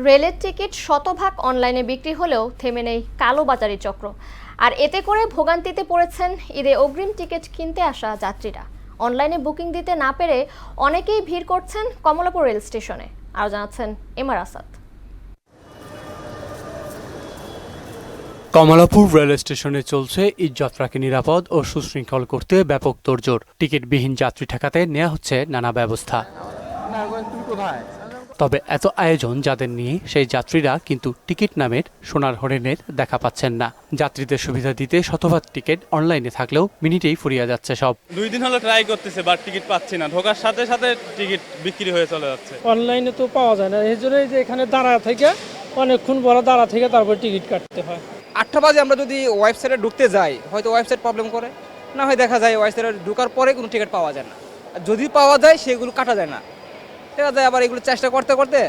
রেলের টিকিট শতভাগ অনলাইনে বিক্রি হলেও থেমে নেই কালোবাজারি চক্র। আর এতে করে ভোগান্তিতে পড়েছেন ঈদে অগ্রিম টিকিট কিনতে আসা যাত্রীরা। অনলাইনে বুকিং দিতে না পেরে অনেকেই ভিড় করছেন কমলাপুর রেল স্টেশনে। আরও জানাচ্ছেন এমআর আসাদ। কমলাপুর রেল স্টেশনে চলছে ঈদ যাত্রাকে নিরাপদ ও সুশৃঙ্খল করতে ব্যাপক তোড়জোড়। টিকিটবিহীন যাত্রী ঠেকাতে নেওয়া হচ্ছে নানা ব্যবস্থা। তবে এত আয়োজন যাদের নিয়ে সেই যাত্রীরা কিন্তু টিকিট নামের সোনার হরিণের দেখা পাচ্ছেন না। যাত্রীদের সুবিধা দিতে শতভাগ টিকিট অনলাইনে থাকলেও মিনিটেই ফুরিয়ে যাচ্ছে সব। 2 দিন হলো ট্রাই করতেছে, বাট টিকিট পাচ্ছি না। ঢোকার সাথে সাথে টিকিট বিক্রি হয়ে চলে যাচ্ছে। অনলাইনে তো পাওয়া যায় না, এই জন্যই যে এখানে দাঁড়া থেকে অনেকক্ষণ বড় দাঁড়া থেকে তারপর টিকিট কাটতে হয়। 8টা বাজে আমরা যদি ওয়েবসাইটে ঢুকতে যাই, হয়তো ওয়েবসাইট প্রবলেম করে, না হয় দেখা যায় ওয়েবসাইটে ঢোকার পরে কোনো টিকিট পাওয়া যায় না। আর যদি পাওয়া যায় সেগুলো কাটা যায় না, দেখা যায় আবার এগুলো চেষ্টা করতে করতে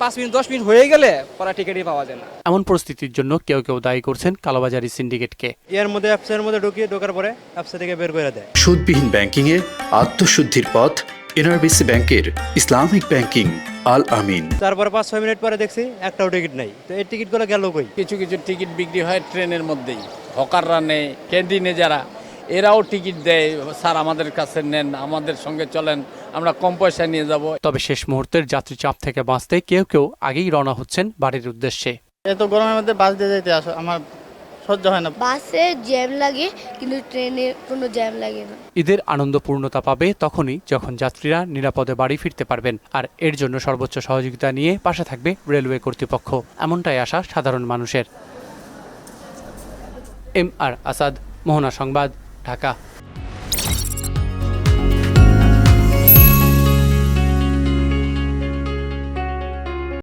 5 মিনিট 10 মিনিট হয়ে গেলে পরে টিকিটই পাওয়া যায় না। এমন পরিস্থিতির জন্য কেউ কেউ দায়ী করছেন কালোবাজারি সিন্ডিকেটকে। এর মধ্যে অ্যাপসের মধ্যে ঢোকার পরে অ্যাপস থেকে বের করে দেয়। সুদবিহীন ব্যাংকিংয়ের আত্মশুদ্ধির পথ এনআরবিসি ব্যাংকের ইসলামিক ব্যাংকিং আল আমিন। তারপরে 5-6 মিনিট পরে দেখছি একটাও টিকিট নাই। তো এই টিকিটগুলো গেল কই? কিছু কিছু টিকিট বিক্রি হয় ট্রেনের মধ্যেই, হকাররা নেই, ক্যান্টিনে যারা এরাও টিকিট দেয়, স্যার আমাদের কাছে নেন, আমাদের সঙ্গে চলেন, আমরা কম পয়সা নিয়ে যাব। তবে শেষ মুহূর্তের যাত্রী চাপ থেকে বাঁচতে কেউ কেউ আগেই রওনা হচ্ছেন বাড়ির উদ্দেশ্যে। এত গরমের মধ্যে বাস দিয়ে যেতে আমার সহ্য হয় না। বাসে জ্যাম লাগে কিন্তু ট্রেনে কোনো জ্যাম লাগে না। ঈদের আনন্দ পূর্ণতা পাবে তখনই যখন যাত্রীরা নিরাপদে বাড়ি ফিরতে পারবেন। আর এর জন্য সর্বোচ্চ সহযোগিতা নিয়ে পাশে থাকবে রেলওয়ে কর্তৃপক্ষ, এমনটাই আশা সাধারণ মানুষের। এমআর আসাদ, মোহনা সংবাদ, ঢাকা।